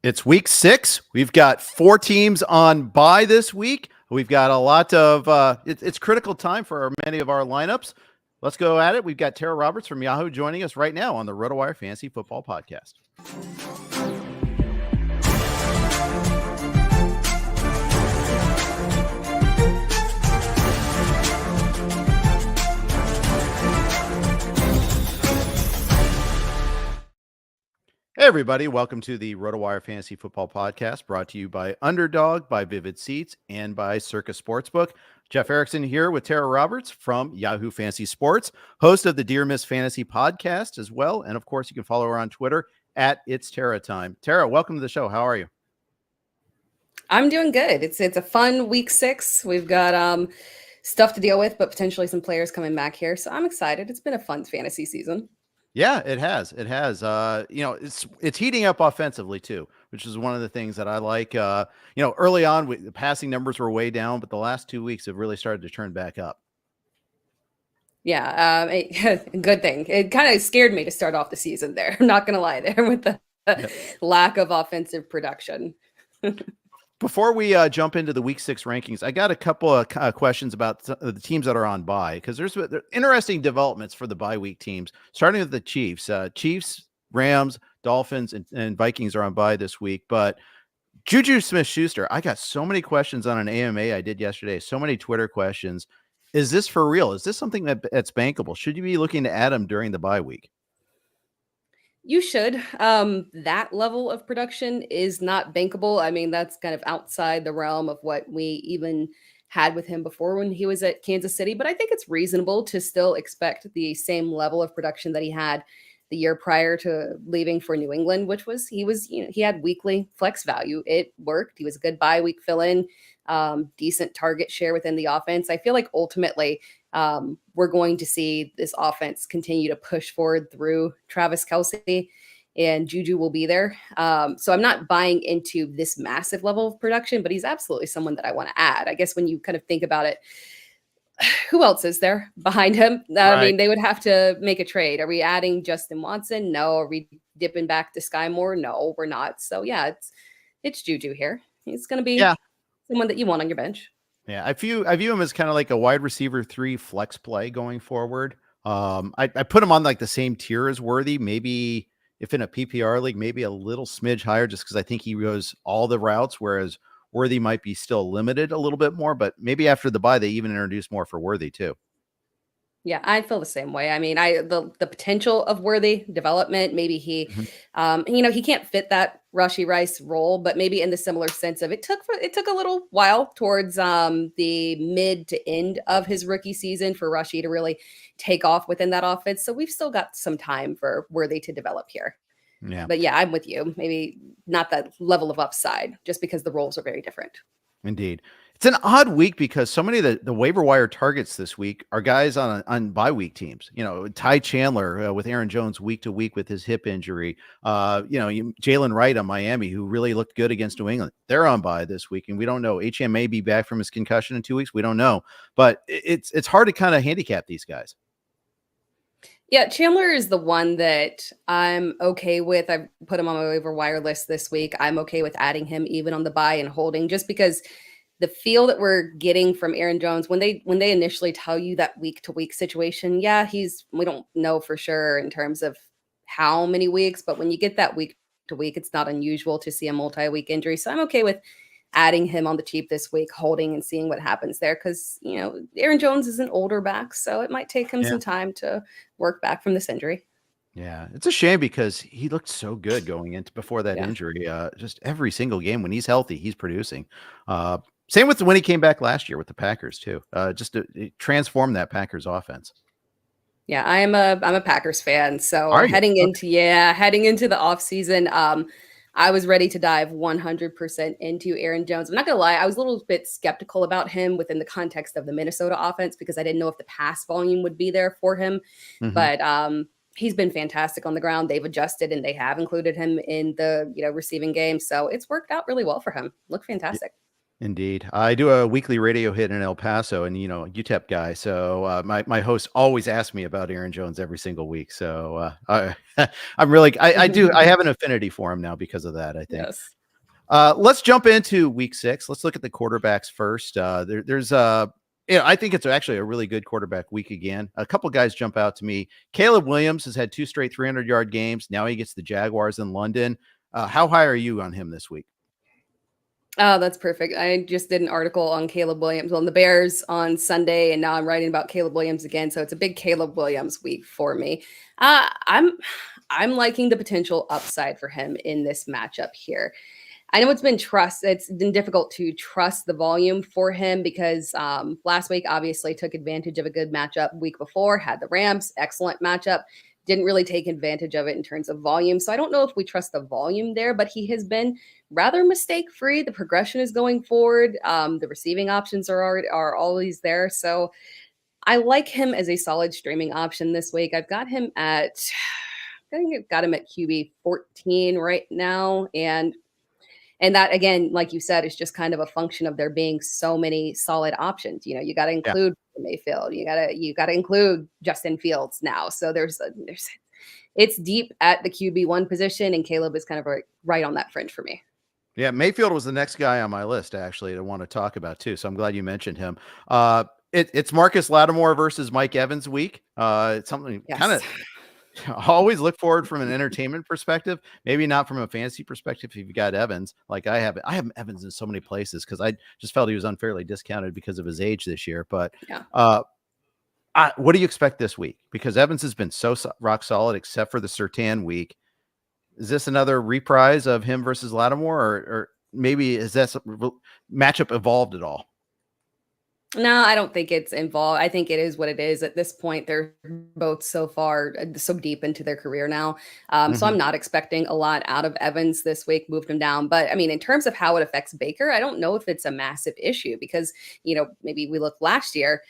It's week 6. We've got 4 teams on bye this week. We've got a lot of it's critical time for many of our lineups. Let's go at it. We've got Tera Roberts from Yahoo joining us right now on the RotoWire Fantasy Football Podcast. Hey everybody, welcome to the RotoWire Fantasy Football Podcast, brought to you by Underdog, by Vivid Seats, and by Circa Sportsbook. Jeff Erickson here with Tera Roberts from Yahoo Fantasy Sports, host of the Dear Miss Fantasy Podcast as well. And of course, you can follow her on Twitter at It's Tera Time. Tera, welcome to the show. How are you? I'm doing good. It's a fun week 6. We've got stuff to deal with, but potentially some players coming back here. So I'm excited. It's been a fun fantasy season. Yeah, it has. It has. It's heating up offensively too, which is one of the things that I like. Early on, the passing numbers were way down, but the last 2 weeks have really started to turn back up. Yeah, good thing. It kind of scared me to start off the season there. I'm not going to lie there with the lack of offensive production. Before we jump into the week 6 rankings, I got a couple of questions about the teams that are on bye, because there's interesting developments for the bye week teams, starting with the Chiefs. Chiefs, Rams, Dolphins, and Vikings are on bye this week. But Juju Smith-Schuster, I got so many questions on an AMA I did yesterday, so many Twitter questions. Is this for real? Is this something that's bankable? Should you be looking to add him during the bye week? You should. That level of production is not bankable. I mean, that's kind of outside the realm of what we even had with him before when he was at Kansas City. But I think it's reasonable to still expect the same level of production that he had the year prior to leaving for New England, which was he had weekly flex value. It worked. He was a good bye week fill-in, decent target share within the offense. I feel like ultimately we're going to see this offense continue to push forward through Travis Kelce, and Juju will be there. So I'm not buying into this massive level of production, but he's absolutely someone that I want to add. I guess when you kind of think about it, who else is there behind him? I mean, they would have to make a trade. Are we adding Justin Watson? No. Are we dipping back to Sky Moore? No, we're not. So yeah, it's Juju here. He's going to be someone that you want on your bench. Yeah, I view him as kind of like a wide receiver 3 flex play going forward. I put him on like the same tier as Worthy. Maybe if in a PPR league, maybe a little smidge higher, just because I think he goes all the routes, whereas Worthy might be still limited a little bit more. But maybe after the bye, they even introduce more for Worthy too. Yeah, I feel the same way. I mean, the potential of Worthy development, maybe he, he can't fit that Rashee Rice role, but maybe in the similar sense of it took a little while towards the mid to end of his rookie season for Rashee to really take off within that offense. So we've still got some time for Worthy to develop here. Yeah, but yeah, I'm with you. Maybe not that level of upside, just because the roles are very different. Indeed. It's an odd week because so many of the waiver wire targets this week are guys on bye week teams. Ty Chandler with Aaron Jones week to week with his hip injury. Jalen Wright on Miami, who really looked good against New England. They're on bye this week, and we don't know. Etienne may be back from his concussion in 2 weeks. We don't know, but it's hard to kind of handicap these guys. Yeah, Chandler is the one that I'm okay with. I put him on my waiver wire list this week. I'm okay with adding him even on the bye and holding, just because the feel that we're getting from Aaron Jones when they initially tell you that week to week situation, we don't know for sure in terms of how many weeks, but when you get that week to week, it's not unusual to see a multi-week injury. So I'm okay with adding him on the cheap this week, holding and seeing what happens there. Cause Aaron Jones is an older back, so it might take him some time to work back from this injury. Yeah, it's a shame because he looked so good going into before that injury. Just every single game when he's healthy, he's producing. Same with when he came back last year with the Packers too. Just to transform that Packers offense. Yeah, I'm a Packers fan. So heading into the offseason, I was ready to dive 100% into Aaron Jones. I'm not gonna lie, I was a little bit skeptical about him within the context of the Minnesota offense because I didn't know if the pass volume would be there for him. Mm-hmm. But he's been fantastic on the ground. They've adjusted and they have included him in the receiving game. So it's worked out really well for him. Look fantastic. Indeed. I do a weekly radio hit in El Paso and, UTEP guy. So my host always asks me about Aaron Jones every single week. So I have an affinity for him now because of that, I think. Yes. Let's jump into week 6. Let's look at the quarterbacks first. I think it's actually a really good quarterback week again. A couple guys jump out to me. Caleb Williams has had 2 straight 300-yard games. Now he gets the Jaguars in London. How high are you on him this week? Oh, that's perfect. I just did an article on Caleb Williams on the Bears on Sunday, and now I'm writing about Caleb Williams again. So it's a big Caleb Williams week for me. I'm liking the potential upside for him in this matchup here. I know it's been difficult to trust the volume for him because last week obviously took advantage of a good matchup. Week before had the Rams, excellent matchup. Didn't really take advantage of it in terms of volume. So I don't know if we trust the volume there, but he has been rather mistake-free. The progression is going forward. The receiving options are always there. So I like him as a solid streaming option this week. I've got him at QB 14 right now. And that, again, like you said, is just kind of a function of there being so many solid options. You got to include Mayfield. You got to include Justin Fields now. So it's deep at the QB1 position, and Caleb is kind of right on that fringe for me. Yeah, Mayfield was the next guy on my list actually to want to talk about too. So I'm glad you mentioned him. It's Marcus Lattimore versus Mike Evans week. It's something kind of always look forward from an entertainment perspective, maybe not from a fantasy perspective. If you've got Evans, like I have Evans in so many places because I just felt he was unfairly discounted because of his age this year. But what do you expect this week? Because Evans has been so rock solid, except for the Surtain week. Is this another reprise of him versus Lattimore, or maybe is that matchup evolved at all? No, I don't think it's involved. I think it is what it is at this point. They're both so deep into their career now. So I'm not expecting a lot out of Evans this week, moved him down. But I mean, in terms of how it affects Baker, I don't know if it's a massive issue because, maybe we look last year,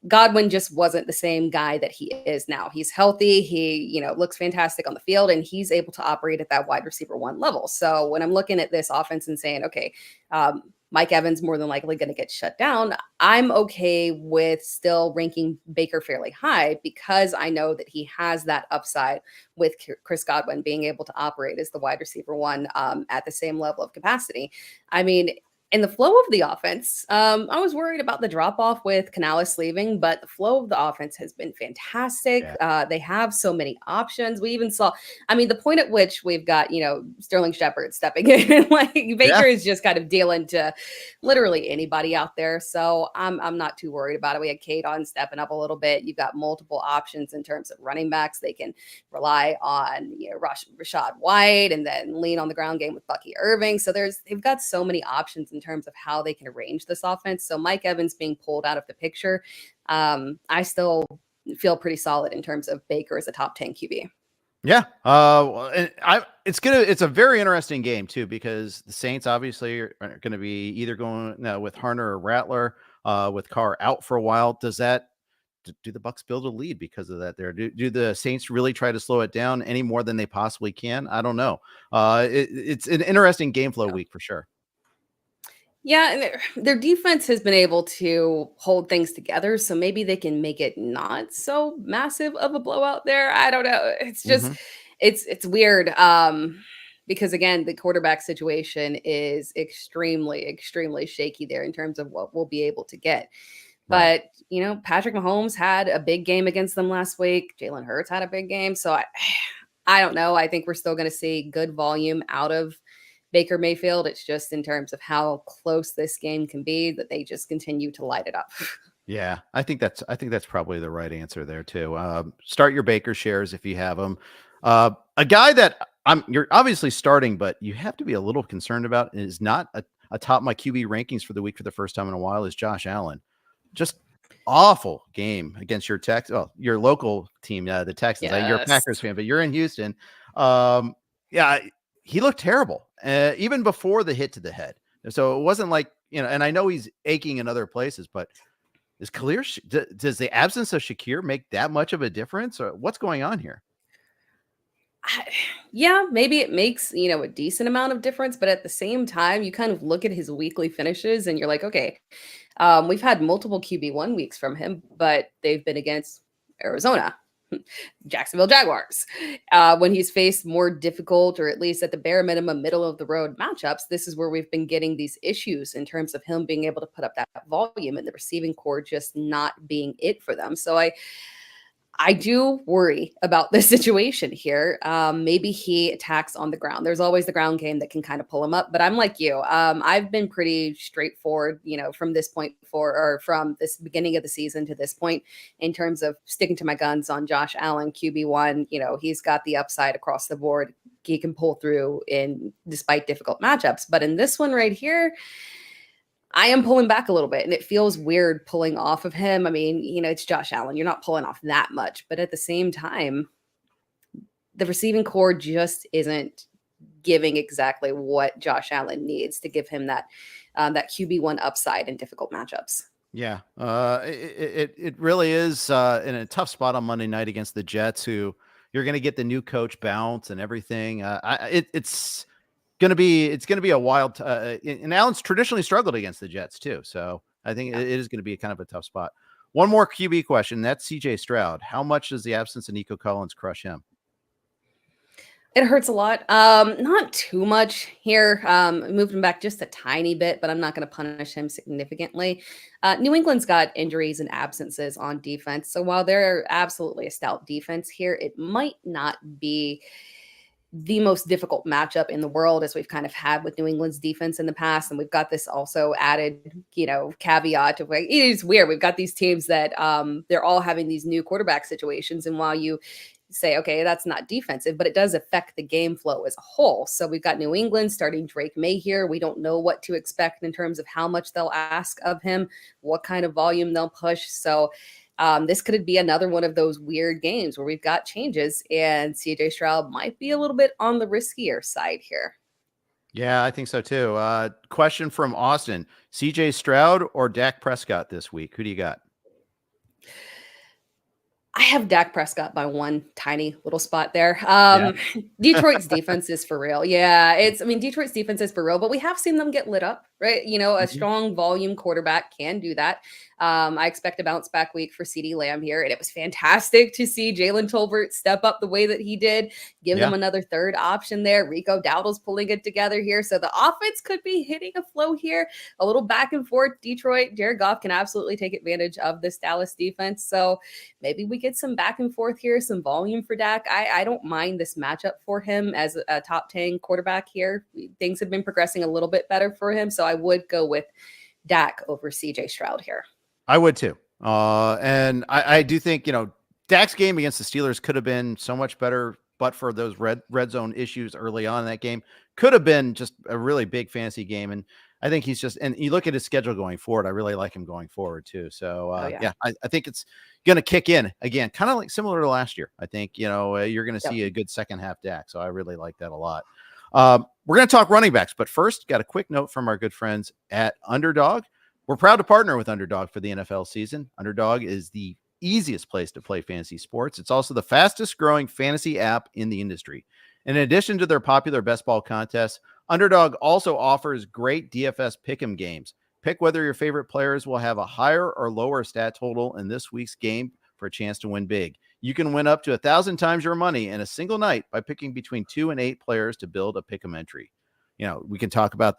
Godwin just wasn't the same guy that he is now. He's healthy. He, looks fantastic on the field, and he's able to operate at that wide receiver 1 level. So when I'm looking at this offense and saying, okay, Mike Evans more than likely going to get shut down, I'm okay with still ranking Baker fairly high because I know that he has that upside with Chris Godwin being able to operate as the wide receiver 1 at the same level of capacity. I mean, in the flow of the offense, I was worried about the drop-off with Canales leaving, but the flow of the offense has been fantastic. Yeah. They have so many options. We even saw, the point at which we've got, Sterling Shepard stepping in, like Baker is just kind of dealing to literally anybody out there. So I'm not too worried about it. We had Kadon stepping up a little bit. You've got multiple options in terms of running backs. They can rely on, Rashad White and then lean on the ground game with Bucky Irving. So they've got so many options in terms of how they can arrange this offense. So Mike Evans being pulled out of the picture, I still feel pretty solid in terms of Baker as a top 10 QB. Yeah. It's a very interesting game too, because the Saints obviously are going to be either going with Harner or Rattler, with Carr out for a while. Do the Bucs build a lead because of that there? Do the Saints really try to slow it down any more than they possibly can? I don't know. It's an interesting game flow week for sure. Yeah, and their defense has been able to hold things together, so maybe they can make it not so massive of a blowout there. I don't know. It's just it's weird because again, the quarterback situation is extremely, extremely shaky there in terms of what we'll be able to get. But, Patrick Mahomes had a big game against them last week. Jalen Hurts had a big game. So I don't know. I think we're still going to see good volume out of Baker Mayfield. It's just in terms of how close this game can be that they just continue to light it up. Yeah, I think that's probably the right answer there too. Start your Baker shares if you have them. A guy that you're obviously starting, but you have to be a little concerned about and is not atop my QB rankings for the week for the first time in a while is Josh Allen. Just awful game against your your local team, the Texans. You're a Packers fan, but you're in Houston. He looked terrible, even before the hit to the head. So it wasn't like, and I know he's aching in other places, but is Khalil, does the absence of Shakir make that much of a difference, or what's going on here? Yeah, maybe it makes, a decent amount of difference, but at the same time, you kind of look at his weekly finishes and you're like, okay, we've had multiple QB1 weeks from him, but they've been against Arizona, Jacksonville Jaguars. When he's faced more difficult, or at least at the bare minimum, middle of the road matchups, this is where we've been getting these issues in terms of him being able to put up that volume and the receiving core just not being it for them. So I do worry about this situation here. Maybe he attacks on the ground. There's always the ground game that can kind of pull him up. But I'm like you. I've been pretty straightforward, from this point forward, or from this beginning of the season to this point, in terms of sticking to my guns on Josh Allen, QB1. He's got the upside across the board. He can pull through despite difficult matchups. But in this one right here, I am pulling back a little bit, and it feels weird pulling off of him. I mean, it's Josh Allen. You're not pulling off that much, but at the same time, the receiving core just isn't giving exactly what Josh Allen needs to give him that QB1 upside in difficult matchups. Yeah, it really is in a tough spot on Monday night against the Jets, who you're going to get the new coach bounce and everything. It's going to be a wild, and Allen's traditionally struggled against the Jets too. So I think it is going to be kind of a tough spot. One more QB question. That's CJ Stroud. How much does the absence of Nico Collins crush him? It hurts a lot. Not too much here. Moved him back just a tiny bit, but I'm not going to punish him significantly. New England's got injuries and absences on defense. So while they're absolutely a stout defense here, it might not be the most difficult matchup in the world, as we've kind of had with New England's defense in the past. And we've got this also added, caveat of like, it is weird. We've got these teams that they're all having these new quarterback situations. And while you say, okay, that's not defensive, but it does affect the game flow as a whole. So we've got New England starting Drake May here. We don't know what to expect in terms of how much they'll ask of him, what kind of volume they'll push. So this could be another one of those weird games where we've got changes, and CJ Stroud might be a little bit on the riskier side here. Yeah, I think so too. Question from Austin: CJ Stroud or Dak Prescott this week? Who do you got? I have Dak Prescott by one tiny little spot there. Detroit's defense is for real. Yeah, Detroit's defense is for real, but we have seen them get lit up, right? A strong volume quarterback can do that. I expect a bounce back week for CeeDee Lamb here, and it was fantastic to see Jalen Tolbert step up the way that he did, give them another third option there. Rico Dowdle's pulling it together here, so the offense could be hitting a flow here, a little back and forth. Detroit, Jared Goff can absolutely take advantage of this Dallas defense, so maybe we get some back and forth here, some volume for Dak. I don't mind this matchup for him as a top 10 quarterback here. Things have been progressing a little bit better for him, so I would go with Dak over CJ Stroud here. I would too. And I do think, Dak's game against the Steelers could have been so much better, but for those red zone issues early on in that game. Could have been just a really big fantasy game. And I think and you look at his schedule going forward, I really like him going forward too. So I think it's going to kick in again, kind of like similar to last year. I think, you're going to see a good second half Dak. So I really like that a lot. We're going to talk running backs, but first, got a quick note from our good friends at Underdog. We're proud to partner with Underdog for the NFL season. Underdog is the easiest place to play fantasy sports. It's also the fastest growing fantasy app in the industry. In addition to their popular best ball contests, Underdog also offers great DFS pick'em games. Pick whether your favorite players will have a higher or lower stat total in this week's game for a chance to win big. You can win up to 1,000 times your money in a single night by picking between 2 and 8 players to build a pick'em entry. We're going to talk about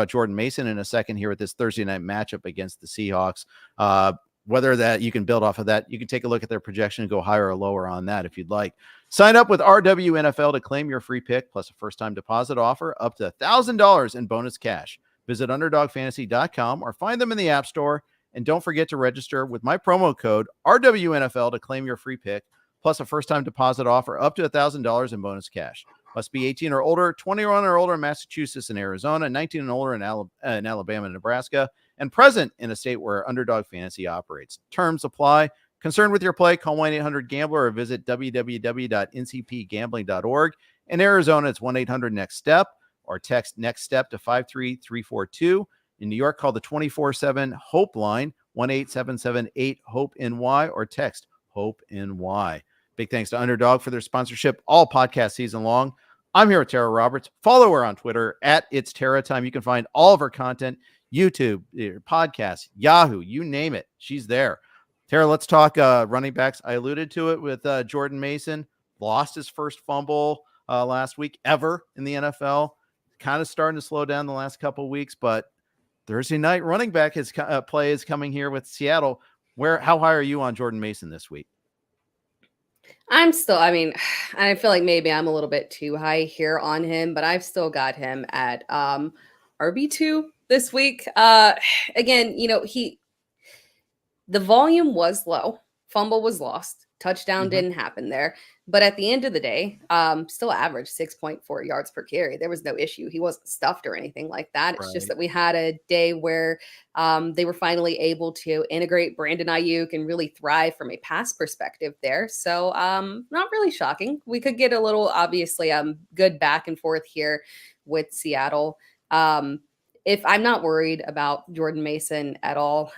Jordan Mason in a second here with this Thursday night matchup against the Seahawks. Whether that you can build off of that, you can take a look at their projection and go higher or lower on that if you'd like. Sign up with RWNFL to claim your free pick plus a first-time deposit offer up to $1,000 in bonus cash. Visit UnderdogFantasy.com or find them in the App Store. And don't forget to register with my promo code RWNFL to claim your free pick plus a first-time deposit offer up to $1,000 in bonus cash. Must be 18 or older, 21 or older in Massachusetts and Arizona, 19 and older in Alabama and Nebraska, and present in a state where Underdog Fantasy operates. Terms apply. Concerned with your play? Call 1-800-GAMBLER or visit www.ncpgambling.org. In Arizona, it's 1-800-NEXT-STEP or text NEXT STEP to 53342. In New York, call the 24/7 HOPE line, 1-877-8-HOPE-NY or text HOPE-NY. Big thanks to Underdog for their sponsorship all podcast season long. I'm here with Tera Roberts. Follow her on Twitter at It's Tera Time. You can find all of her content, YouTube, podcasts, Yahoo, you name it. She's there. Tara, let's talk running backs. I alluded to it with Jordan Mason. Lost his first fumble last week ever in the NFL. Kind of starting to slow down the last couple of weeks, but Thursday night running back play is coming here with Seattle. How high are you on Jordan Mason this week? I mean, I feel like maybe I'm a little bit too high here on him, but I've still got him at RB2 this week. Again, the volume was low, fumble was lost, touchdown didn't happen there. But at the end of the day, still averaged 6.4 yards per carry. There was no issue. He wasn't stuffed or anything like that. It's just that we had a day where they were finally able to integrate Brandon Aiyuk and really thrive from a pass perspective there. So not really shocking. We could get a little, obviously, good back and forth here with Seattle. If I'm not worried about Jordan Mason at all,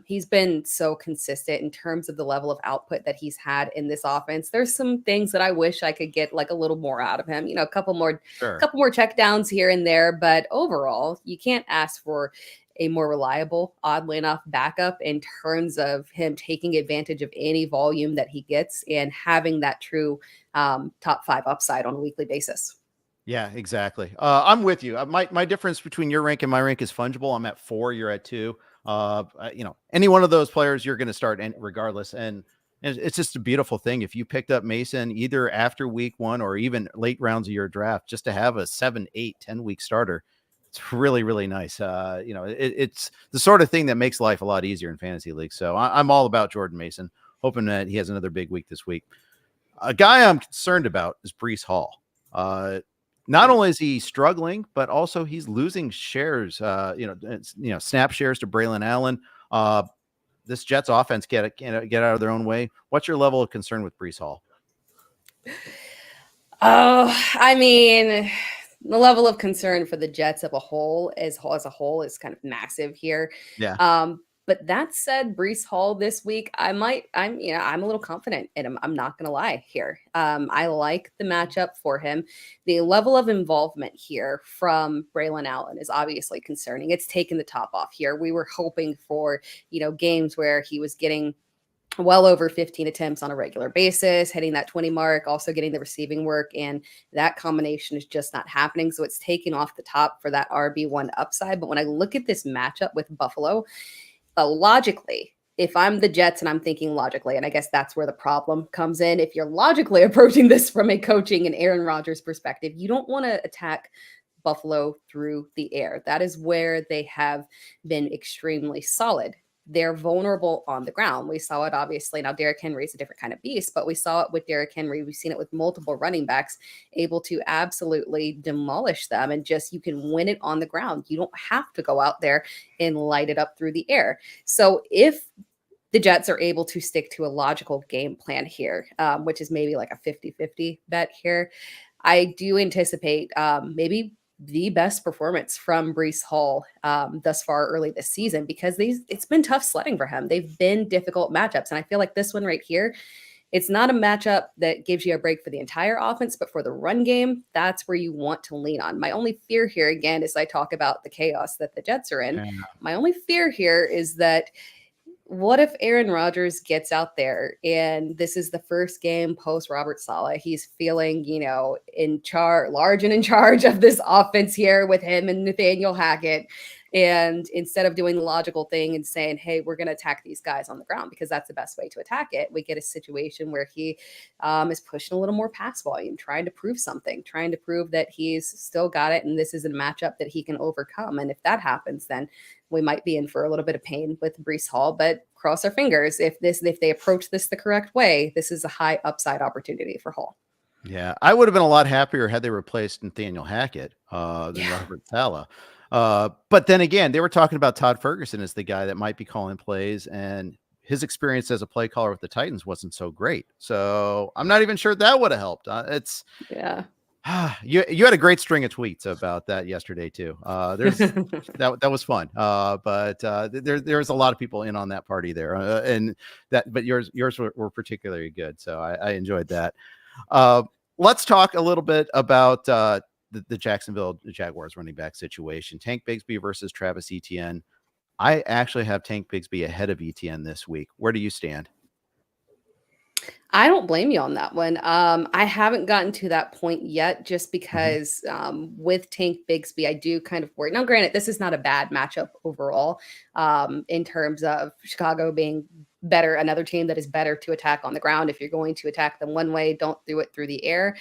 he's been so consistent in terms of the level of output that he's had in this offense. There's some things that I wish I could get like a little more out of him, a couple more check downs here and there. But overall, you can't ask for a more reliable, oddly enough, backup in terms of him taking advantage of any volume that he gets and having that true top 5 upside on a weekly basis. Yeah, exactly. I'm with you. My difference between your rank and my rank is fungible. I'm at 4, you're at 2. Any one of those players you're going to start regardless. And it's just a beautiful thing. If you picked up Mason either after week 1 or even late rounds of your draft, just to have a 7, 8, 10 week starter, it's really, really nice. It's the sort of thing that makes life a lot easier in fantasy leagues. So I'm all about Jordan Mason, hoping that he has another big week this week. A guy I'm concerned about is Breece Hall. Not only is he struggling, but also he's losing shares, snap shares to Braylon Allen. This Jets offense get out of their own way. What's your level of concern with Breece Hall? Oh, I mean, the level of concern for the Jets as a whole is kind of massive here. Yeah. But that said, Breece Hall this week, I'm a little confident in him. I'm not going to lie here. I like the matchup for him. The level of involvement here from Braylon Allen is obviously concerning. It's taken the top off here. We were hoping for, games where he was getting well over 15 attempts on a regular basis, hitting that 20 mark, also getting the receiving work. And that combination is just not happening. So it's taking off the top for that RB1 upside. But when I look at this matchup with Buffalo, logically, if I'm the Jets and I'm thinking logically, and I guess that's where the problem comes in. If you're logically approaching this from a coaching and Aaron Rodgers perspective, you don't want to attack Buffalo through the air. That is where they have been extremely solid. They're vulnerable on the ground. We saw it, obviously. Now, Derrick Henry is a different kind of beast, but we saw it with Derrick Henry. We've seen it with multiple running backs able to absolutely demolish them, and just you can win it on the ground. You don't have to go out there and light it up through the air. So if the Jets are able to stick to a logical game plan here, which is maybe like a 50-50 bet here, I do anticipate maybe the best performance from Breece Hall thus far early this season, because it's been tough sledding for him. They've been difficult matchups. And I feel like this one right here, it's not a matchup that gives you a break for the entire offense, but for the run game, that's where you want to lean on. My only fear here, again, as I talk about the chaos that the Jets are in, my only fear here is that what if Aaron Rodgers gets out there and this is the first game post Robert Saleh? He's feeling, large and in charge of this offense here with him and Nathaniel Hackett. And instead of doing the logical thing and saying, hey, we're going to attack these guys on the ground because that's the best way to attack it, we get a situation where he is pushing a little more pass volume, trying to prove something, trying to prove that he's still got it and this is a matchup that he can overcome. And if that happens, then we might be in for a little bit of pain with Breece Hall, but cross our fingers. If they approach this the correct way, this is a high upside opportunity for Hall. Yeah, I would have been a lot happier had they replaced Nathaniel Hackett than Robert Saleh. But then again, they were talking about Todd Ferguson as the guy that might be calling plays, and his experience as a play caller with the Titans wasn't so great. So I'm not even sure that would have helped. You had a great string of tweets about that yesterday too. That was fun. But there's a lot of people in on that party there, but yours were particularly good. So I enjoyed that. Let's talk a little bit about the Jacksonville Jaguars running back situation. Tank Bigsby versus Travis Etienne. I actually have Tank Bigsby ahead of Etienne this week. Where do you stand? I don't blame you on that one. I haven't gotten to that point yet, just because with Tank Bigsby, I do kind of worry. Now, granted, this is not a bad matchup overall, in terms of Chicago being better, another team that is better to attack on the ground. If you're going to attack them one way, don't do it through the air.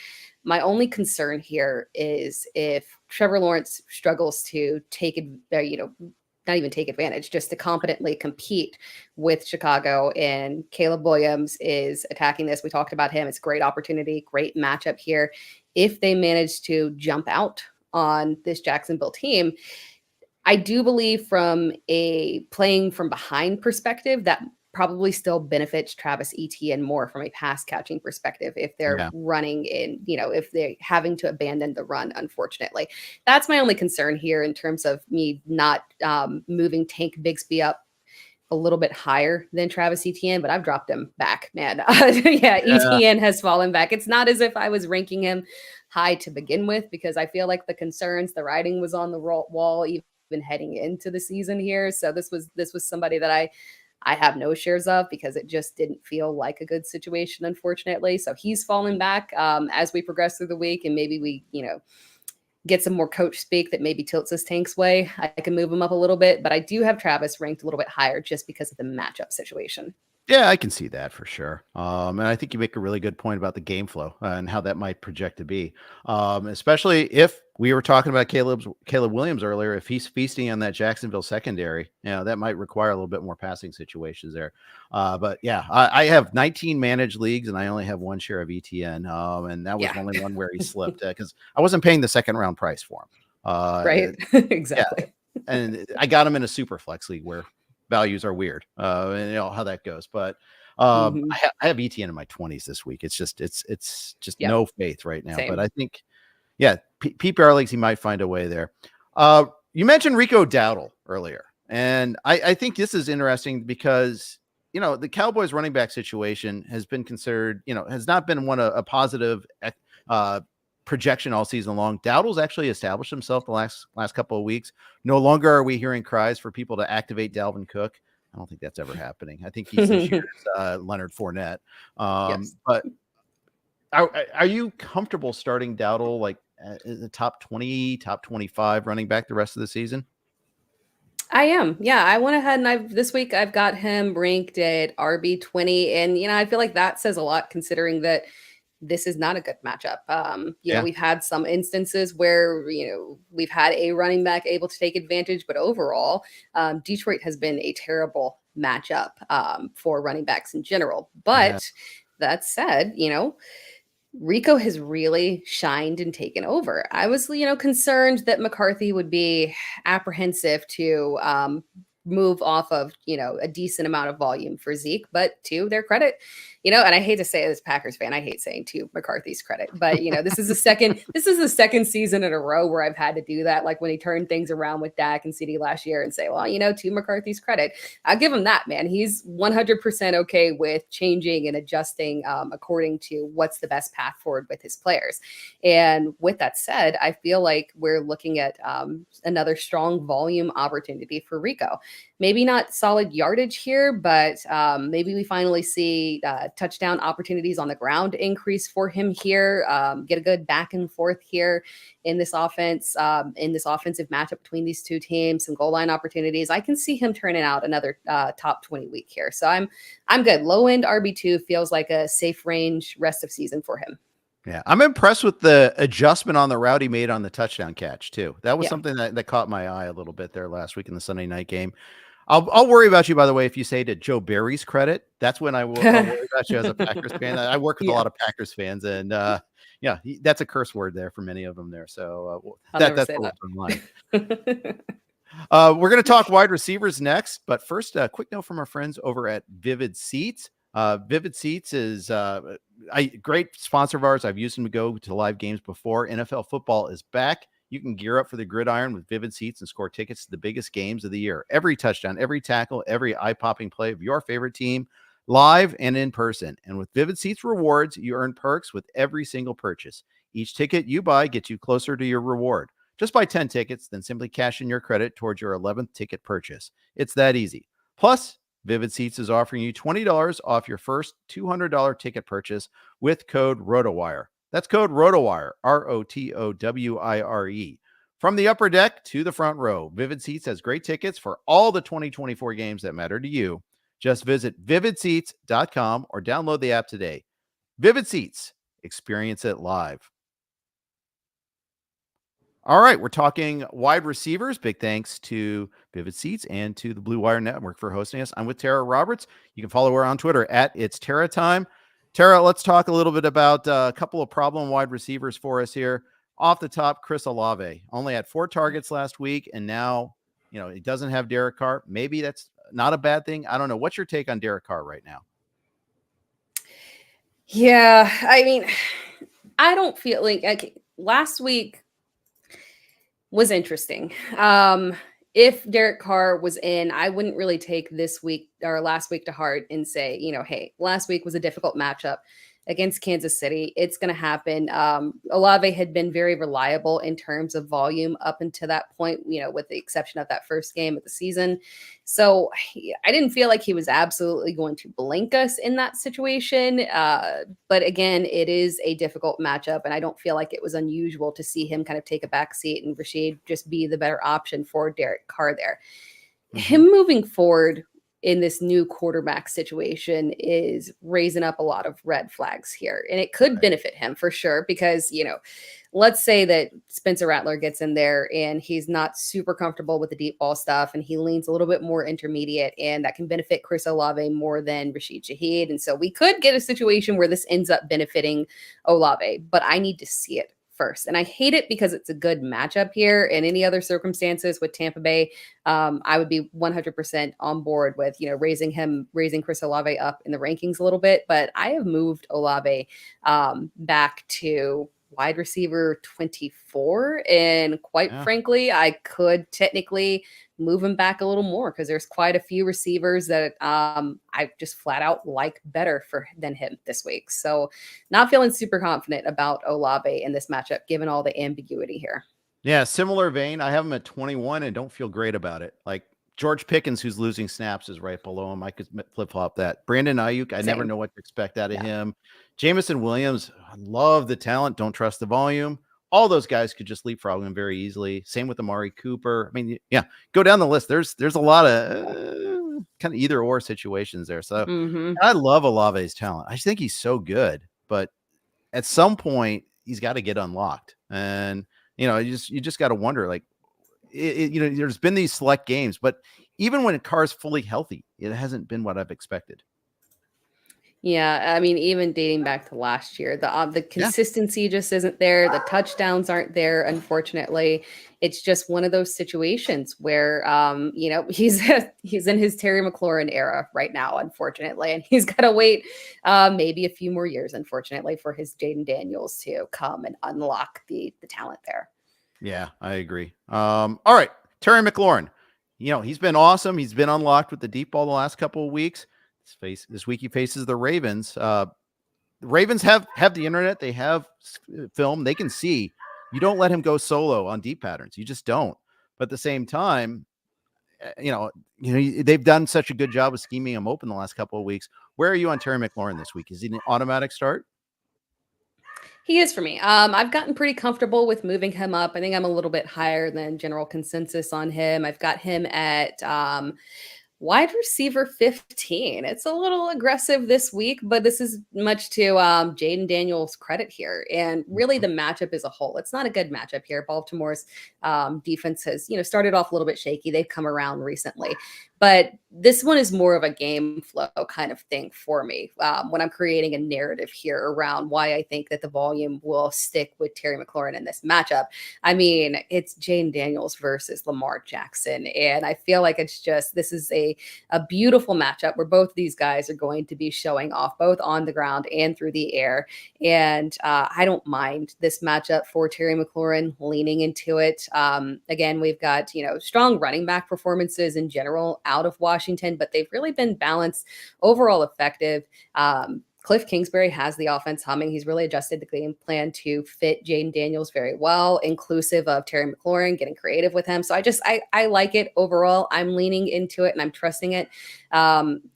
My only concern here is if Trevor Lawrence struggles to not even take advantage, just to competently compete with Chicago, and Caleb Williams is attacking this. We talked about him. It's a great opportunity, great matchup here. If they manage to jump out on this Jacksonville team, I do believe from a playing from behind perspective, that probably still benefits Travis Etienne more from a pass catching perspective if they're running in, if they're having to abandon the run, unfortunately. That's my only concern here in terms of me not moving Tank Bigsby up a little bit higher than Travis Etienne, but I've dropped him back, man. Etienne has fallen back. It's not as if I was ranking him high to begin with, because I feel like the writing was on the wall even heading into the season here. So this was somebody that I have no shares of, because it just didn't feel like a good situation, unfortunately. So he's fallen back as we progress through the week, and maybe we, get some more coach speak that maybe tilts his Tank's way. I can move him up a little bit, but I do have Travis ranked a little bit higher just because of the matchup situation. Yeah, I can see that for sure. And I think you make a really good point about the game flow and how that might project to be. Especially if we were talking about Caleb Williams earlier, if he's feasting on that Jacksonville secondary, that might require a little bit more passing situations there. But yeah, I have 19 managed leagues and I only have one share of ETN. And that was only one where he slipped because I wasn't paying the second round price for him. Right. Exactly. Yeah. And I got him in a super flex league where values are weird, and how that goes. But I have Etienne in my 20s this week. It's just no faith right now. Same. But I think, PPR leagues, he might find a way there. You mentioned Rico Dowdle earlier, and I think this is interesting because the Cowboys running back situation has been considered, has not been a positive projection all season long. Dowdle's actually established himself the last couple of weeks. No longer are we hearing cries for people to activate Dalvin Cook. I don't think that's ever happening. I think he's this year's Leonard Fournette. But are you comfortable starting Dowdle like in the top 20, top 25 running back the rest of the season? I am. Yeah, I went ahead and this week I've got him ranked at RB20, and I feel like that says a lot considering that this is not a good matchup. We've had some instances where, we've had a running back able to take advantage, but overall, Detroit has been a terrible matchup for running backs in general. But that said, Rico has really shined and taken over. I was, concerned that McCarthy would be apprehensive to move off of, a decent amount of volume for Zeke, but to their credit, and I hate to say it as a Packers fan, I hate saying to McCarthy's credit, but this is the second season in a row where I've had to do that. Like when he turned things around with Dak and CD last year and say, well, to McCarthy's credit, I'll give him that, man. He's 100% okay with changing and adjusting according to what's the best path forward with his players. And with that said, I feel like we're looking at another strong volume opportunity for Rico. Maybe not solid yardage here, but maybe we finally see touchdown opportunities on the ground increase for him here. Get a good back and forth here in this offense, in this offensive matchup between these two teams, some goal line opportunities. I can see him turning out another top 20 week here. So I'm good. Low end RB2 feels like a safe range rest of season for him. Yeah, I'm impressed with the adjustment on the route he made on the touchdown catch too. That was something that caught my eye a little bit there last week in the Sunday night game. I'll worry about you, by the way, if you say to Joe Barry's credit. That's when I'll worry about you as a Packers fan. I work with a lot of Packers fans, and that's a curse word there for many of them there. So that's online. We're going to talk wide receivers next, but first, a quick note from our friends over at Vivid Seats. Vivid Seats is a great sponsor of ours. I've used them to go to live games before. NFL football is back. You can gear up for the gridiron with Vivid Seats and score tickets to the biggest games of the year. Every touchdown, every tackle, every eye-popping play of your favorite team, live and in person. And with Vivid Seats rewards, you earn perks with every single purchase. Each ticket you buy gets you closer to your reward. Just buy 10 tickets, then simply cash in your credit towards your 11th ticket purchase. It's that easy. Plus, Vivid Seats is offering you $20 off your first $200 ticket purchase with code RotoWire. That's code RotoWire, ROTOWIRE. From the upper deck to the front row, Vivid Seats has great tickets for all the 2024 games that matter to you. Just visit vividseats.com or download the app today. Vivid Seats, experience it live. All right, we're talking wide receivers. Big thanks to Vivid Seats and to the Blue Wire Network for hosting us. I'm with Tera Roberts. You can follow her on Twitter at It's Tera Time. Tera, let's talk a little bit about a couple of problem wide receivers for us here. Off the top, Chris Olave only had 4 targets last week, and now, he doesn't have Derek Carr. Maybe that's not a bad thing. I don't know. What's your take on Derek Carr right now? Yeah, I mean, I don't feel like last week was interesting. If Derek Carr was in, I wouldn't really take this week or last week to heart and say, hey, last week was a difficult matchup against Kansas City. It's going to happen. Olave had been very reliable in terms of volume up until that point, with the exception of that first game of the season. So I didn't feel like he was absolutely going to blink us in that situation. But again, it is a difficult matchup, and I don't feel like it was unusual to see him kind of take a back seat and Rashid just be the better option for Derek Carr there. Mm-hmm. Him moving forward in this new quarterback situation is raising up a lot of red flags here. And it could benefit him for sure, because, let's say that Spencer Rattler gets in there and he's not super comfortable with the deep ball stuff and he leans a little bit more intermediate, and that can benefit Chris Olave more than Rashid Shaheed. And so we could get a situation where this ends up benefiting Olave, but I need to see it first. And I hate it because it's a good matchup here. In any other circumstances with Tampa Bay, I would be 100% on board with, raising Chris Olave up in the rankings a little bit. But I have moved Olave back to wide receiver 24. And quite frankly, I could technically move him back a little more because there's quite a few receivers that I just flat out like better than him this week. So not feeling super confident about Olave in this matchup, given all the ambiguity here. Yeah, similar vein. I have him at 21 and don't feel great about it. Like George Pickens, who's losing snaps, is right below him. I could flip-flop that. Brandon Aiyuk, I never know what to expect out of him. Jamison Williams, I love the talent, don't trust the volume. All those guys could just leapfrog him very easily. Same with Amari Cooper. I mean, go down the list. There's a lot of kind of either or situations there. So I love Olave's talent. I just think he's so good, but at some point he's got to get unlocked. And you just got to wonder, like, there's been these select games, but even when Carr's fully healthy, it hasn't been what I've expected. Yeah, I mean, even dating back to last year, the consistency just isn't there. The touchdowns aren't there, unfortunately. It's just one of those situations where, he's in his Terry McLaurin era right now, unfortunately, and he's got to wait maybe a few more years, unfortunately, for his Jaden Daniels to come and unlock the talent there. Yeah, I agree. All right, Terry McLaurin. He's been awesome. He's been unlocked with the deep ball the last couple of weeks. This week he faces the Ravens. The Ravens have the internet. They have film. They can see. You don't let him go solo on deep patterns. You just don't. But at the same time, they've done such a good job of scheming him open the last couple of weeks. Where are you on Terry McLaurin this week? Is he an automatic start? He is for me. I've gotten pretty comfortable with moving him up. I think I'm a little bit higher than general consensus on him. I've got him at wide receiver 15. It's a little aggressive this week, but this is much to Jaden Daniels' credit here. And really the matchup as a whole, it's not a good matchup here. Baltimore's defense has, started off a little bit shaky. They've come around recently. But this one is more of a game flow kind of thing for me when I'm creating a narrative here around why I think that the volume will stick with Terry McLaurin in this matchup. I mean, it's Jane Daniels versus Lamar Jackson. And I feel like this is a beautiful matchup where both these guys are going to be showing off both on the ground and through the air. And I don't mind this matchup for Terry McLaurin, leaning into it. Again, we've got, strong running back performances in general out of Washington, but they've really been balanced, overall effective. Cliff Kingsbury has the offense humming. He's really adjusted the game plan to fit Jaden Daniels very well, inclusive of Terry McLaurin, getting creative with him. So I like it overall. I'm leaning into it and I'm trusting it.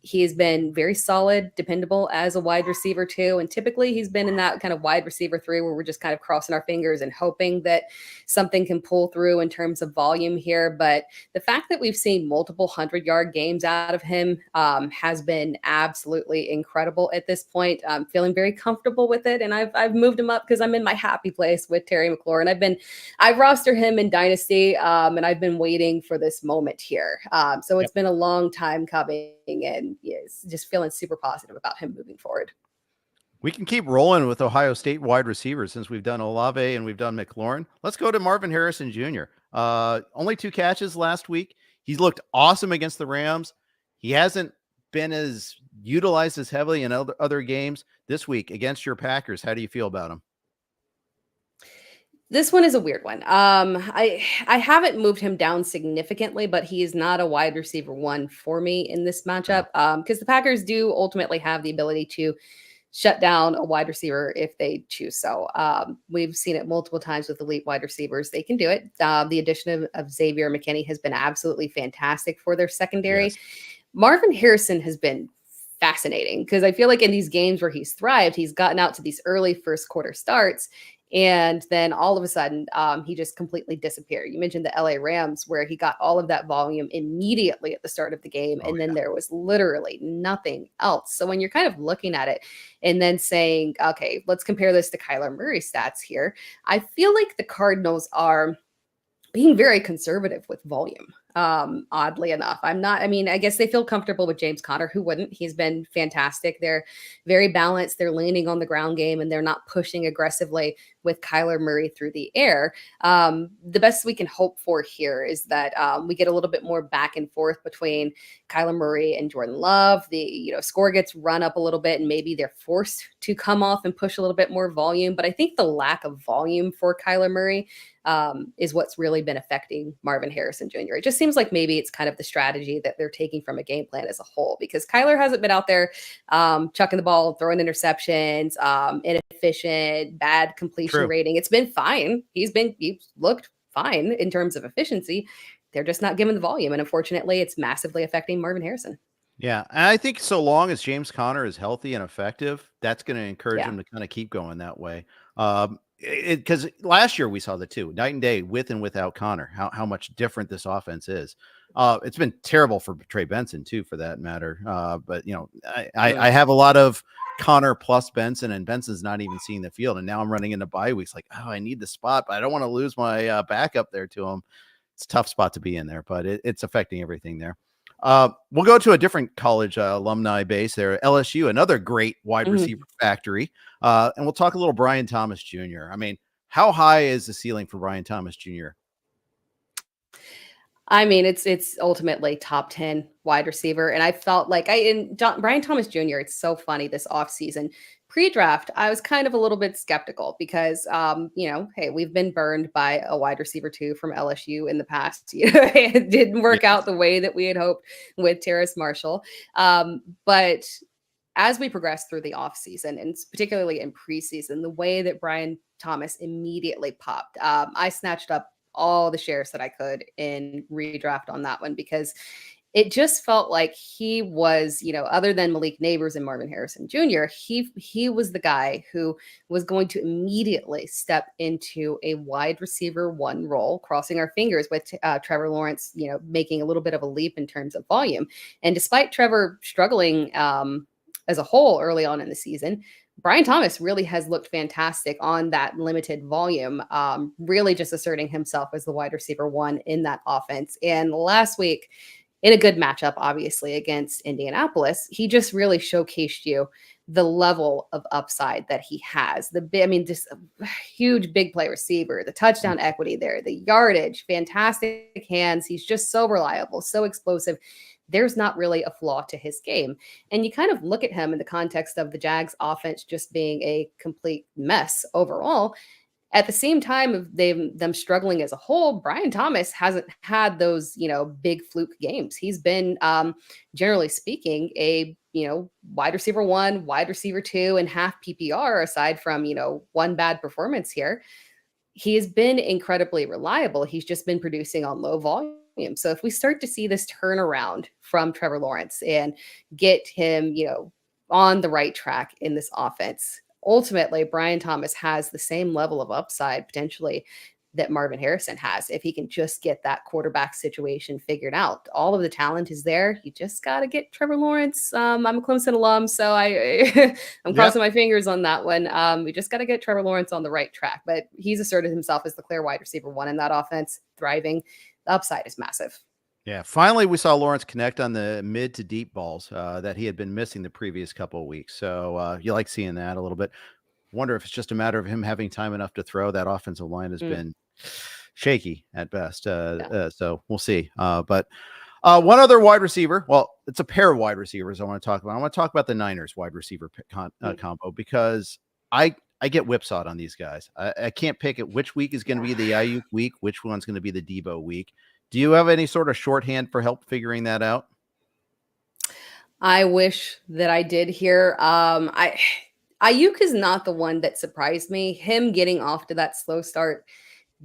He has been very solid, dependable as a wide receiver too. And typically he's been in that kind of wide receiver 3 where we're just kind of crossing our fingers and hoping that something can pull through in terms of volume here. But the fact that we've seen multiple 100-yard games out of him has been absolutely incredible at this point. I'm feeling very comfortable with it, and I've moved him up because I'm in my happy place with Terry McLaurin. I've rostered him in Dynasty, and I've been waiting for this moment here. So it's been a long time coming, and yes, just feeling super positive about him moving forward. We can keep rolling with Ohio State wide receivers since we've done Olave and we've done McLaurin. Let's go to Marvin Harrison Jr. Only 2 catches last week. He's looked awesome against the Rams. He hasn't been as utilized as heavily in other games. This week against your Packers, how do you feel about him? This one is a weird one. I haven't moved him down significantly, but he is not a wide receiver 1 for me in this matchup because the Packers do ultimately have the ability to shut down a wide receiver if they choose so. We've seen it multiple times with elite wide receivers. They can do it. The addition of Xavier McKinney has been absolutely fantastic for their secondary. Yes. Marvin Harrison has been fascinating because I feel like in these games where he's thrived, he's gotten out to these early first quarter starts. And then all of a sudden, he just completely disappeared. You mentioned the LA Rams, where he got all of that volume immediately at the start of the game. And then there was literally nothing else. So when you're kind of looking at it and then saying, okay, let's compare this to Kyler Murray's stats here, I feel like the Cardinals are being very conservative with volume. Oddly enough, I guess they feel comfortable with James Conner. Who wouldn't? He's been fantastic. They're very balanced. They're leaning on the ground game and they're not pushing aggressively with Kyler Murray through the air. The best we can hope for here is that we get a little bit more back and forth between Kyler Murray and Jordan Love. The score gets run up a little bit and maybe they're forced to come off and push a little bit more volume. But I think the lack of volume for Kyler Murray is what's really been affecting Marvin Harrison Jr. It just seems like maybe it's kind of the strategy that they're taking from a game plan as a whole, because Kyler hasn't been out there chucking the ball, throwing interceptions, inefficient, bad completion rating. It's been fine. He's looked fine in terms of efficiency. They're just not giving the volume. And unfortunately, it's massively affecting Marvin Harrison. Yeah. And I think so long as James Conner is healthy and effective, that's going to encourage him to kind of keep going that way. Because last year we saw the two night and day with and without Conner, how much different this offense is. It's been terrible for Trey Benson too, for that matter. But I have a lot of Conner plus Benson, and Benson's not even seeing the field. And now I'm running into bye weeks like, I need the spot, but I don't want to lose my backup there to him. It's a tough spot to be in there, but it's affecting everything there. We'll go to a different college alumni base there. LSU, another great wide receiver factory. And we'll talk a little Brian Thomas Jr. I mean, how high is the ceiling for Brian Thomas Jr.? I mean, it's ultimately top 10 wide receiver. And I felt like Brian Thomas Jr., it's so funny this offseason. Pre-draft, I was kind of a little bit skeptical because, hey, we've been burned by a wide receiver 2 from LSU in the past. It didn't work out the way that we had hoped with Terrace Marshall. But as we progress through the offseason, and particularly in preseason, the way that Brian Thomas immediately popped, I snatched up all the shares that I could in redraft on that one, because it just felt like he was, other than Malik Neighbors and Marvin Harrison Jr., he was the guy who was going to immediately step into a wide receiver 1 role, crossing our fingers with Trevor Lawrence, making a little bit of a leap in terms of volume. And despite Trevor struggling as a whole early on in the season, Brian Thomas really has looked fantastic on that limited volume, really just asserting himself as the wide receiver 1 in that offense. And last week, in a good matchup, obviously, against Indianapolis, he just really showcased you the level of upside that he has. Just a huge big play receiver, the touchdown equity there, the yardage, fantastic hands. He's just so reliable, so explosive. There's not really a flaw to his game. And you kind of look at him in the context of the Jags offense just being a complete mess overall. At the same time of them struggling as a whole, Brian Thomas hasn't had those, big fluke games. He's been, generally speaking, a, wide receiver 1, wide receiver 2, and half PPR aside from, one bad performance here. He has been incredibly reliable. He's just been producing on low volume. So if we start to see this turnaround from Trevor Lawrence and get him, on the right track in this offense, ultimately Brian Thomas has the same level of upside potentially that Marvin Harrison has if he can just get that quarterback situation figured out. All of the talent is there. You just got to get Trevor Lawrence. I'm a Clemson alum, so I'm crossing my fingers on that one. We just got to get Trevor Lawrence on the right track, but he's asserted himself as the clear wide receiver 1 in that offense, thriving. The upside is massive. Yeah, finally we saw Lawrence connect on the mid to deep balls that he had been missing the previous couple of weeks. So you like seeing that a little bit. Wonder if it's just a matter of him having time enough to throw. That offensive line has been shaky at best. So we'll see. But one other wide receiver. Well, it's a pair of wide receivers I want to talk about. I want to talk about the Niners wide receiver combo because I get whipsawed on these guys. I can't pick it which week is going to be the Aiyuk week, which one's going to be the Deebo week. Do you have any sort of shorthand for help figuring that out? I wish that I did here. Aiyuk is not the one that surprised me. Him getting off to that slow start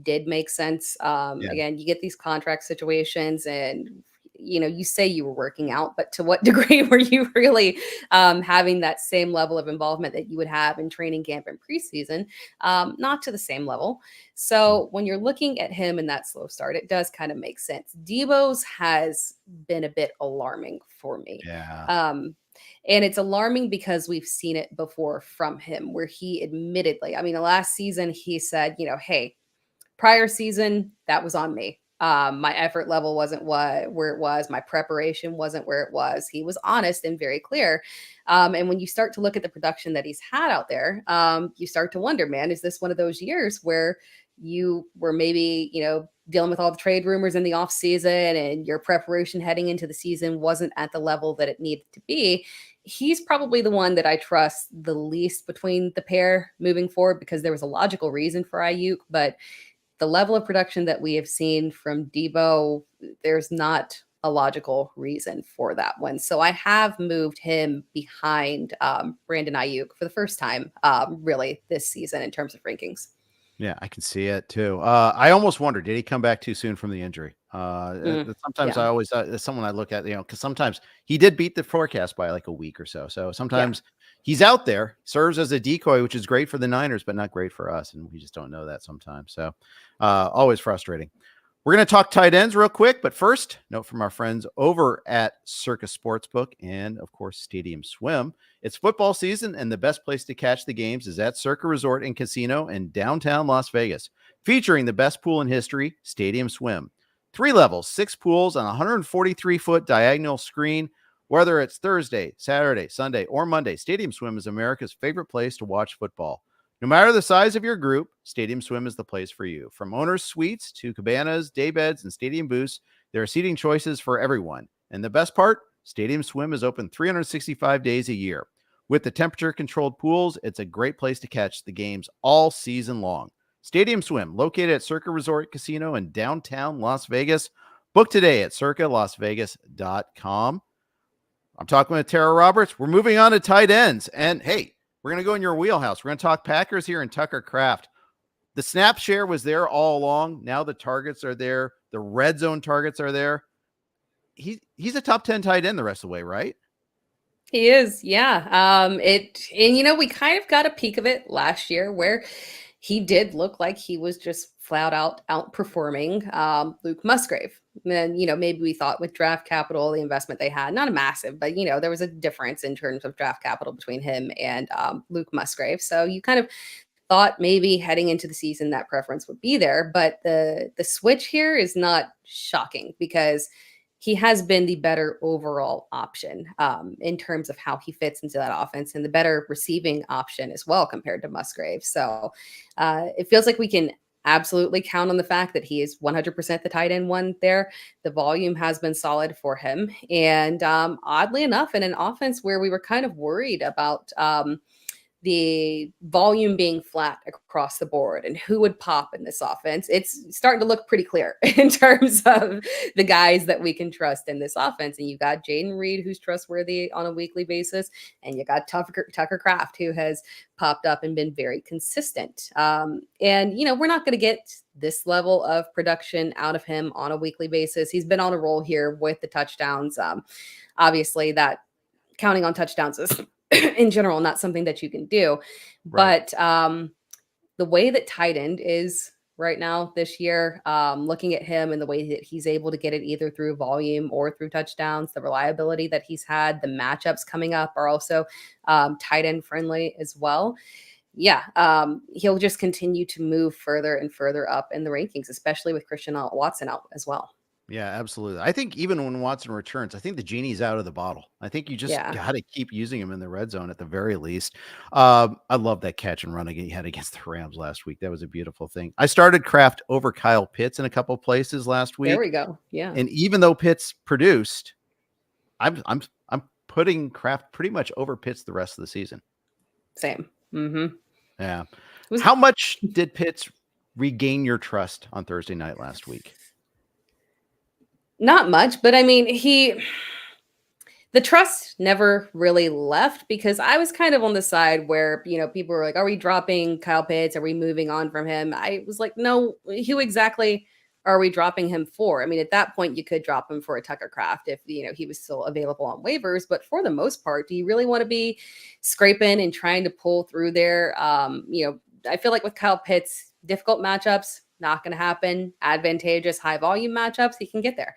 did make sense. Again, you get these contract situations and, you say you were working out, but to what degree were you really having that same level of involvement that you would have in training camp and preseason? Not to the same level. So when you're looking at him in that slow start, it does kind of make sense. Deebo's has been a bit alarming for me. Yeah. And it's alarming because we've seen it before from him where he admittedly, the last season he said, hey, prior season, that was on me. My effort level wasn't where it was. My preparation wasn't where it was. He was honest and very clear. And when you start to look at the production that he's had out there, you start to wonder, man, is this one of those years where you were maybe, dealing with all the trade rumors in the off season and your preparation heading into the season wasn't at the level that it needed to be? He's probably the one that I trust the least between the pair moving forward because there was a logical reason for Aiyuk, but the level of production that we have seen from Deebo, there's not a logical reason for that one. So I have moved him behind Brandon Aiyuk for the first time, really, this season in terms of rankings. Yeah, I can see it too. I almost wonder, did he come back too soon from the injury? Sometimes I always, it's someone I look at, because sometimes he did beat the forecast by like a week or so. So sometimes he's out there, serves as a decoy, which is great for the Niners, but not great for us. And we just don't know that sometimes. So always frustrating. We're going to talk tight ends real quick, but first, note from our friends over at Circa Sportsbook and, of course, Stadium Swim. It's football season, and the best place to catch the games is at Circa Resort and Casino in downtown Las Vegas, featuring the best pool in history, Stadium Swim. 3 levels, 6 pools on a 143-foot diagonal screen. Whether it's Thursday, Saturday, Sunday, or Monday, Stadium Swim is America's favorite place to watch football. No matter the size of your group, Stadium Swim is the place for you. From owners' suites to cabanas, daybeds, and stadium booths, there are seating choices for everyone. And the best part, Stadium Swim is open 365 days a year. With the temperature-controlled pools, it's a great place to catch the games all season long. Stadium Swim, located at Circa Resort Casino in downtown Las Vegas. Book today at circalasvegas.com. I'm talking with Tera Roberts. We're moving on to tight ends. And hey, we're going to go in your wheelhouse. We're going to talk Packers here and Tucker Kraft. The snap share was there all along. Now the targets are there. The red zone targets are there. He's a top 10 tight end the rest of the way, right? He is. Yeah. We kind of got a peek of it last year where he did look like he was just flat out outperforming Luke Musgrave. And, maybe we thought with draft capital, the investment they had, not a massive, but, there was a difference in terms of draft capital between him and Luke Musgrave. So you kind of thought maybe heading into the season that preference would be there. But the switch here is not shocking because he has been the better overall option in terms of how he fits into that offense and the better receiving option as well compared to Musgrave. So it feels like we can absolutely count on the fact that he is 100% the tight end one there. The volume has been solid for him. And oddly enough, in an offense where we were kind of worried about the volume being flat across the board and who would pop in this offense, it's starting to look pretty clear in terms of the guys that we can trust in this offense. And you've got Jaden Reed, who's trustworthy on a weekly basis, and you got Tucker Kraft, who has popped up and been very consistent. And, we're not going to get this level of production out of him on a weekly basis. He's been on a roll here with the touchdowns. Obviously, that counting on touchdowns is in general not something that you can do. Right. But the way that tight end is right now this year, looking at him and the way that he's able to get it either through volume or through touchdowns, the reliability that he's had, the matchups coming up are also tight end friendly as well. Yeah, he'll just continue to move further and further up in the rankings, especially with Christian Watson out as well. Yeah, absolutely. I think even when Watson returns, I think the genie's out of the bottle. I think you just got to keep using him in the red zone at the very least. I love that catch and run he had against the Rams last week. That was a beautiful thing. I started Kraft over Kyle Pitts in a couple places last week. There we go. Yeah. And even though Pitts produced, I'm putting Kraft pretty much over Pitts the rest of the season. Same. Mm-hmm. Yeah. How much did Pitts regain your trust on Thursday night last week? Not much, but I mean, the trust never really left because I was kind of on the side where, people were like, are we dropping Kyle Pitts? Are we moving on from him? I was like, no, who exactly are we dropping him for? I mean, at that point, you could drop him for a Tucker Kraft if, he was still available on waivers. But for the most part, do you really want to be scraping and trying to pull through there? I feel like with Kyle Pitts, difficult matchups, not going to happen. Advantageous high volume matchups, he can get there.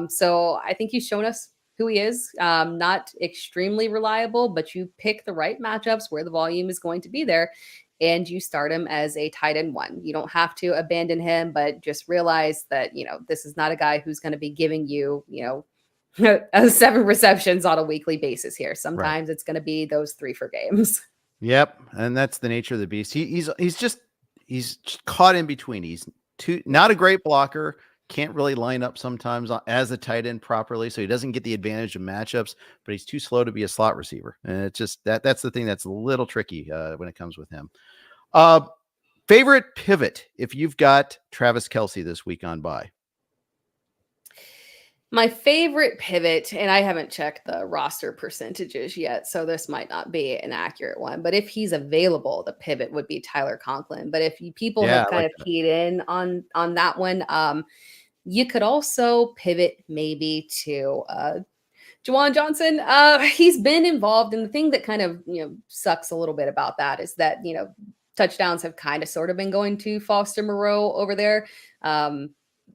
So I think he's shown us who he is. Not extremely reliable, but you pick the right matchups where the volume is going to be there and you start him as a tight end one. You don't have to abandon him, but just realize that, this is not a guy who's going to be giving you, 7 receptions on a weekly basis here. Sometimes It's going to be those 3 for games. Yep. And that's the nature of the beast. He's caught in between. He's not a great blocker, can't really line up sometimes as a tight end properly. So he doesn't get the advantage of matchups, but he's too slow to be a slot receiver. And it's just that's the thing that's a little tricky when it comes with him. Favorite pivot if you've got Travis Kelce this week on bye? My favorite pivot, and I haven't checked the roster percentages yet, so this might not be an accurate one, but if he's available, the pivot would be Tyler Conklin. But if people have kind of keyed in on that one, you could also pivot maybe to Juwan Johnson. He's been involved, and the thing that kind of sucks a little bit about that is that touchdowns have kind of sort of been going to Foster Moreau over there.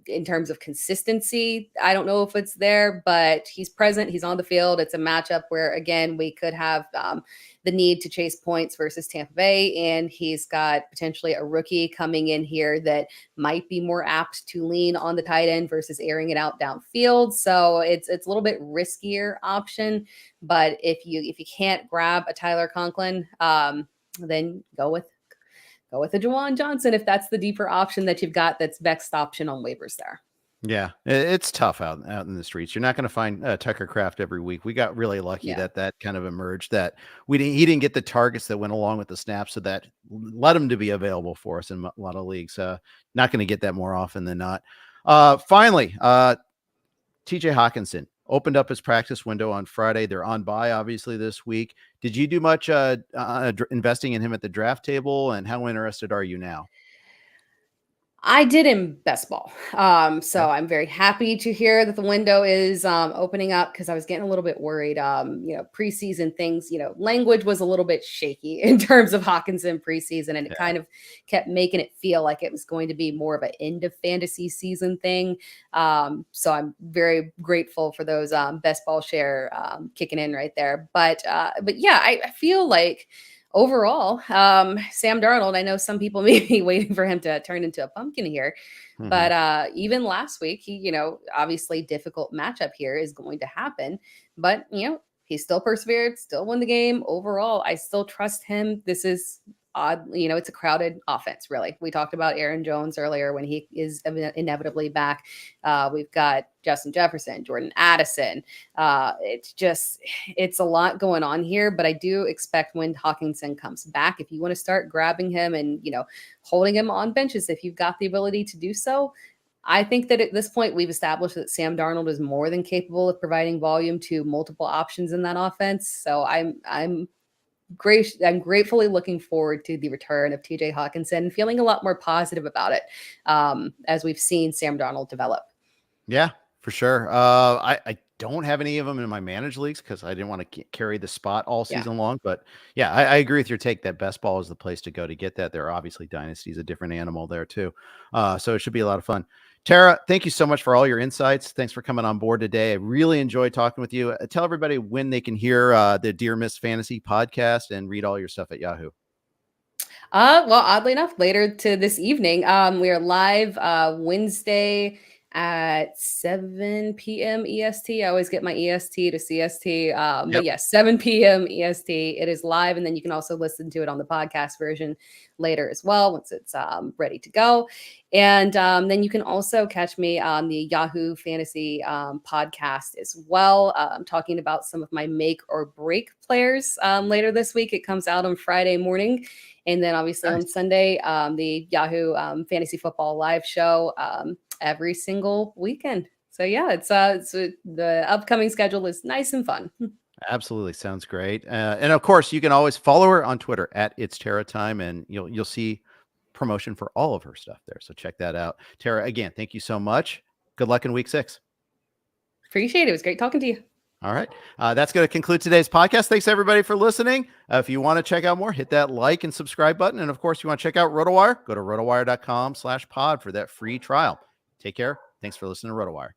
In terms of consistency, I don't know if it's there, but he's present. He's on the field. It's a matchup where, again, we could have the need to chase points versus Tampa Bay, and he's got potentially a rookie coming in here that might be more apt to lean on the tight end versus airing it out downfield. So it's a little bit riskier option, but if you can't grab a Tyler Conklin, then go with a Juwan Johnson if that's the deeper option that you've got that's best option on waivers there. Yeah, it's tough out in the streets. You're not going to find Tucker Kraft every week. We got really lucky that kind of emerged, that he didn't get the targets that went along with the snaps, so that led him to be available for us in a lot of leagues. Not going to get that more often than not. Finally, TJ Hockenson opened up his practice window on Friday. They're on bye, obviously, this week. Did you do much investing in him at the draft table, and how interested are you now? I did in best ball. So I'm very happy to hear that the window is opening up because I was getting a little bit worried. Preseason things, language was a little bit shaky in terms of Hockenson preseason, and it kind of kept making it feel like it was going to be more of an end of fantasy season thing. So I'm very grateful for those best ball share kicking in right there. But yeah, I feel like overall, Sam Darnold, I know some people may be waiting for him to turn into a pumpkin here, but even last week, he, obviously difficult matchup here is going to happen, but, he still persevered, still won the game. Overall, I still trust him. This is odd, it's a crowded offense, really. We talked about Aaron Jones earlier when he is inevitably back. We've got Justin Jefferson, Jordan Addison. It's a lot going on here, but I do expect when Hockenson comes back, if you want to start grabbing him and, holding him on benches, if you've got the ability to do so, I think that at this point we've established that Sam Darnold is more than capable of providing volume to multiple options in that offense. So I'm gratefully looking forward to the return of TJ Hockenson and feeling a lot more positive about it as we've seen Sam Darnold develop. Yeah, for sure. I don't have any of them in my managed leagues because I didn't want to carry the spot all season long. But yeah, I agree with your take that best ball is the place to go to get that. There are obviously dynasties, a different animal there too. So it should be a lot of fun. Tera, thank you so much for all your insights. Thanks for coming on board today. I really enjoyed talking with you. Tell everybody when they can hear the Dear Miss Fantasy podcast and read all your stuff at Yahoo. Well, oddly enough, later to this evening, we are live Wednesday at 7 p.m. EST. I always get my EST to CST. But yes, 7 p.m. EST. It is live. And then you can also listen to it on the podcast version later as well, once it's ready to go. And then you can also catch me on the Yahoo Fantasy podcast as well. I'm talking about some of my make or break players later this week. It comes out on Friday morning. And then obviously on Sunday, the Yahoo Fantasy Football live show every single weekend. So yeah, it's the upcoming schedule is nice and fun. Absolutely. Sounds great. And of course, you can always follow her on Twitter at It's Tera Time, and you'll see promotion for all of her stuff there. So check that out. Tera, again, thank you so much. Good luck in week 6. Appreciate it. It was great talking to you. All right. That's going to conclude today's podcast. Thanks everybody for listening. If you want to check out more, hit that like and subscribe button. And of course, you want to check out RotoWire, go to rotowire.com/pod for that free trial. Take care. Thanks for listening to RotoWire.